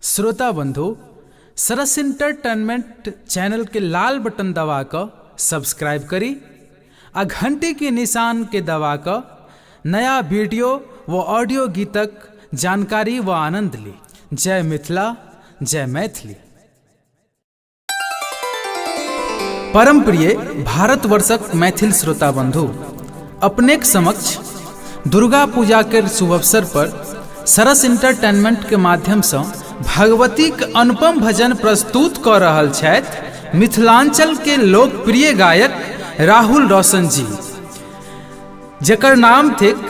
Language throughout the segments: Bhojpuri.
श्रोता बंधु, सरस इंटरटेनमेंट चैनल के लाल बटन दबा कर सब्सक्राइब करी आ घंटी के निशान के दबा कर नया वीडियो व ऑडियो गीतक जानकारी व आनंद ली। जय मिथिला, जय मैथिली। परम प्रिय भारतवर्षक मैथिल श्रोता बंधु, अपने समक्ष दुर्गा पूजा के शुभ अवसर पर सरस इंटरटेनमेंट के माध्यम से भगवती के अनुपम भजन प्रस्तुत कर रहल छथि मिथिलांचल के लोकप्रिय गायक राहुल रोशन जी, जकर नाम थिक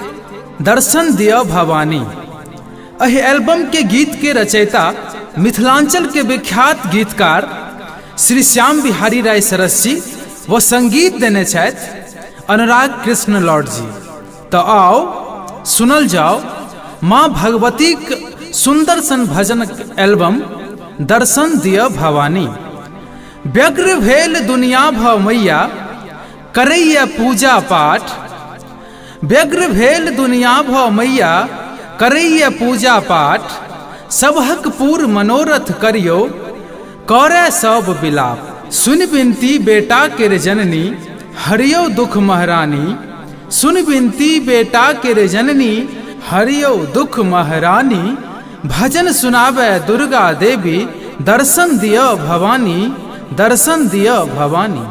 दर्शन दिया भवानी। एहि एल्बम के गीत के रचयिता मिथिलांचल के विख्यात गीतकार श्री श्याम बिहारी राय सरस जी व संगीत देने छथि अनुराग कृष्ण लॉर्ड जी। तो आओ सुनल जाओ माँ भगवती के सुंदर सन भजन एल्बम दर्शन दिया भवानी। व्यग्र भेल दुनिया भव मैया करैया पूजा पाठ, व्यग्र भेल दुनिया भव मैया करैया पूजा पाठ, सबहक पूर मनोरथ करियो करे सब बिलाप। सुन बिनती बेटा के जननी हरियो दुख महारानी, सुन बिनती बेटा के जननी हरियो दुख महारानी। भजन सुनावे दुर्गा देवी दर्शन दिया भवानी, दर्शन दिया भवानी।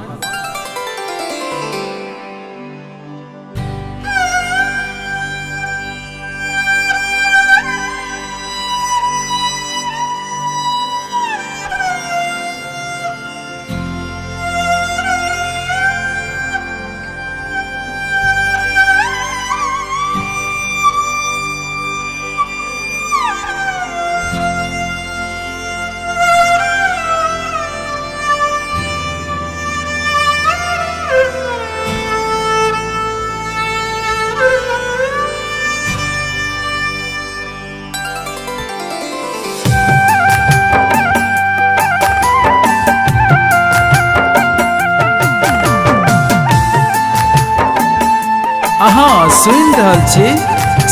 अहाँ सुन रहल छी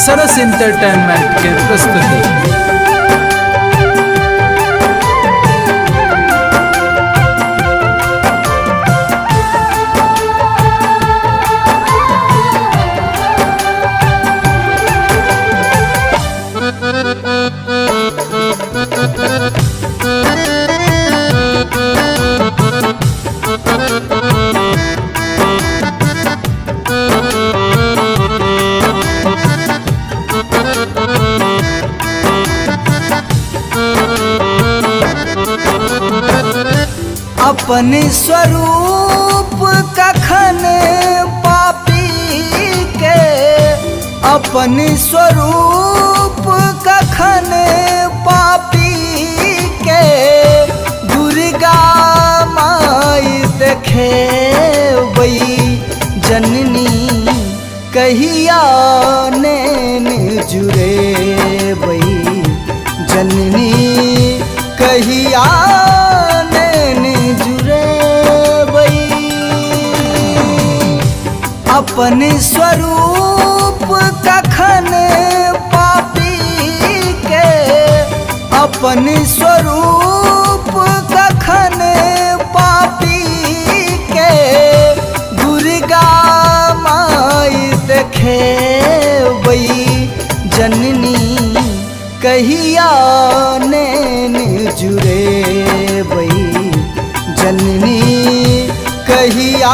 सरस इंटरटेनमेंट के प्रस्तुति। अपने स्वरूप कखन पापी के, अपने स्वरूप कखन पापी के, दुर्गा माई देखे वही जननी कहिया नैन जुरे वही जननी कहिया अपने स्वरूप कखन पापी के, अपने स्वरूप कखन पापी के, दुर्गा माई देखे वही जननी कहिया नैन जुरे वही जननी कहिया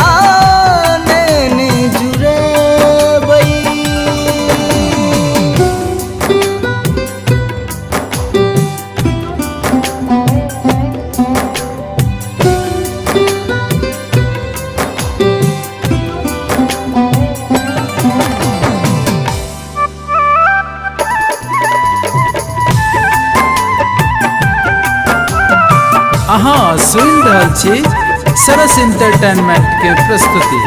अहाँ सुन रहल छी सरस इंटरटेनमेंट के प्रस्तुति।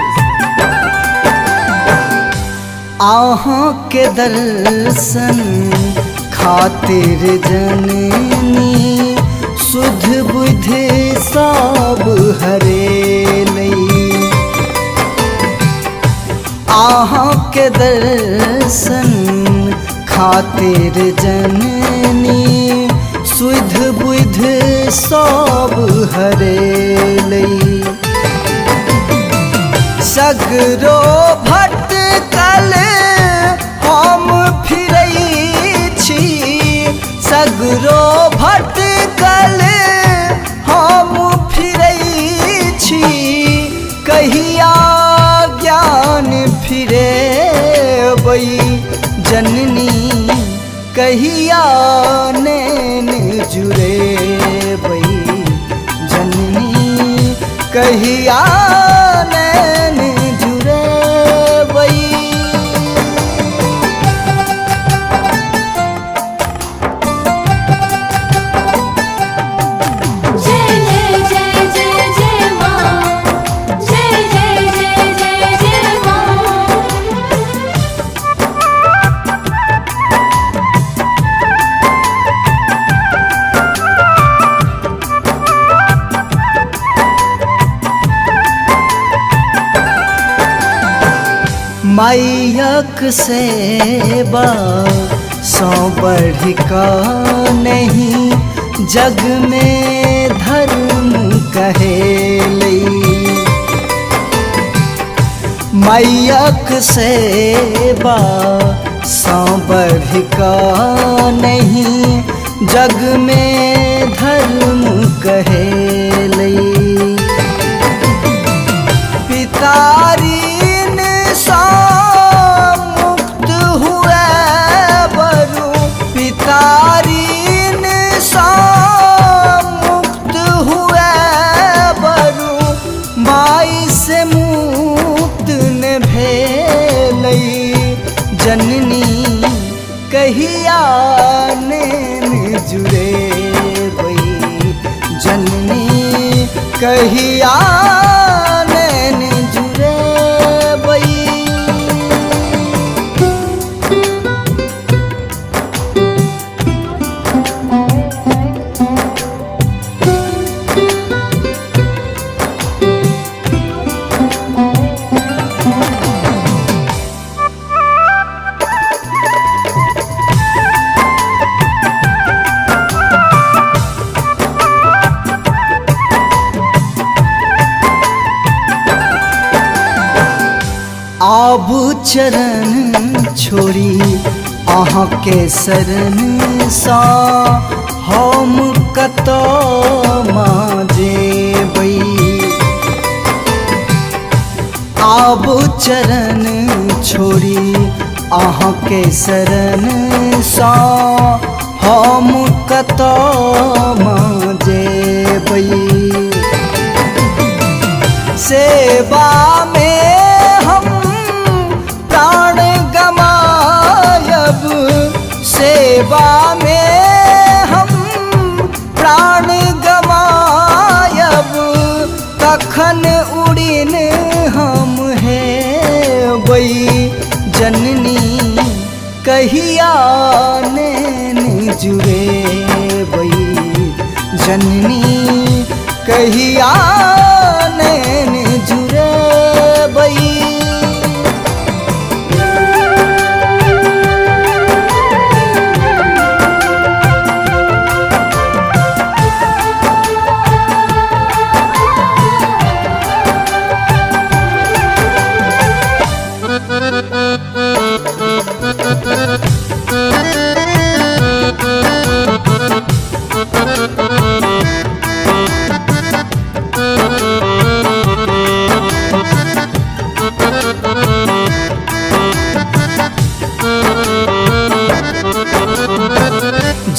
आहाँ के दर्शन खातिर जननी सुध बुद्धि सब हरे लई। आहाँ के दर्शन खातिर जननी सुध बुध सब हरेलै। सगरो भटकल हम फिरै छी, सगरो भटकल हम फिरै छी, कहिया ज्ञान फिरेबै जननी, कहिया नैन जुड़ेबै जननी, कहिया नैन जुड़ेबै। मायक सेवा सौ बढ़ का नहीं, जग में धर्म कहेलै। मायक सेवा सौ बढ़ का नहीं, जग में धर्म कहेलै। पितारी मुक्त हुए बरु, पितारीन सा मुक्त हुए बरु, माई से मुक्त न भेलै जननी, कहिया नैन जुड़ेबै जननी, कहिया नैन जुड़ेबै। आब चरण छोड़ी अहाँ के शरण सा, हम कतऽ माँ जेबै। आब चरण छोड़ी अहाँ के शरण सा, हम कतऽ माँ जेबै। सेवा में हम प्राण गमायब, सेवा में हम प्राण गमायब, तखन उड़िन हम हेबै जननी, कहिया नैन जुड़ेबै जननी, कहिया नैन जुड़ेबै।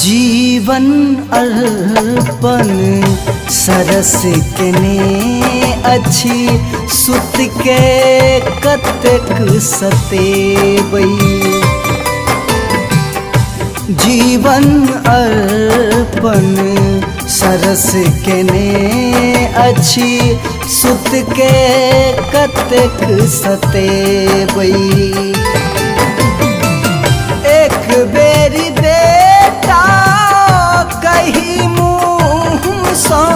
जीवन अर्पण सरस केने अछि, सुत के कतेक सतेबै। जीवन अर्पण सरस केने अछि, सुत के कतेक सतेबै। एक बेरी बेटा कही मुँह सँ,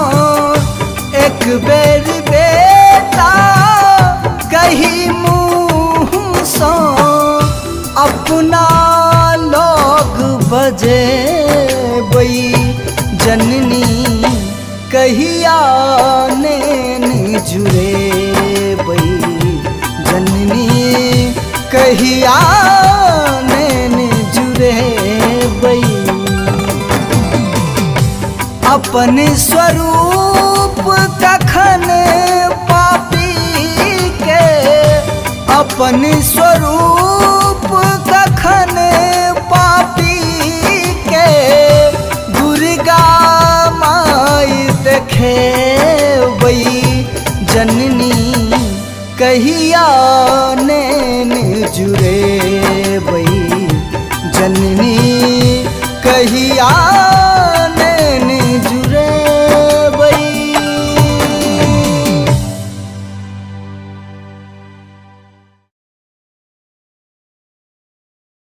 एक बेर बेटा कही मुँह सँ, अपना लोग बजेबै जननी कहिया नैन जुरे बई, जननी कहिया नैन जुरे बई। अपने स्वरूप कखन पापी के, अपने स्वरूप कखन पापी के, दुर्गा माई देखे बई, जननी कहिया नैन जुरे बई, जननी कहिया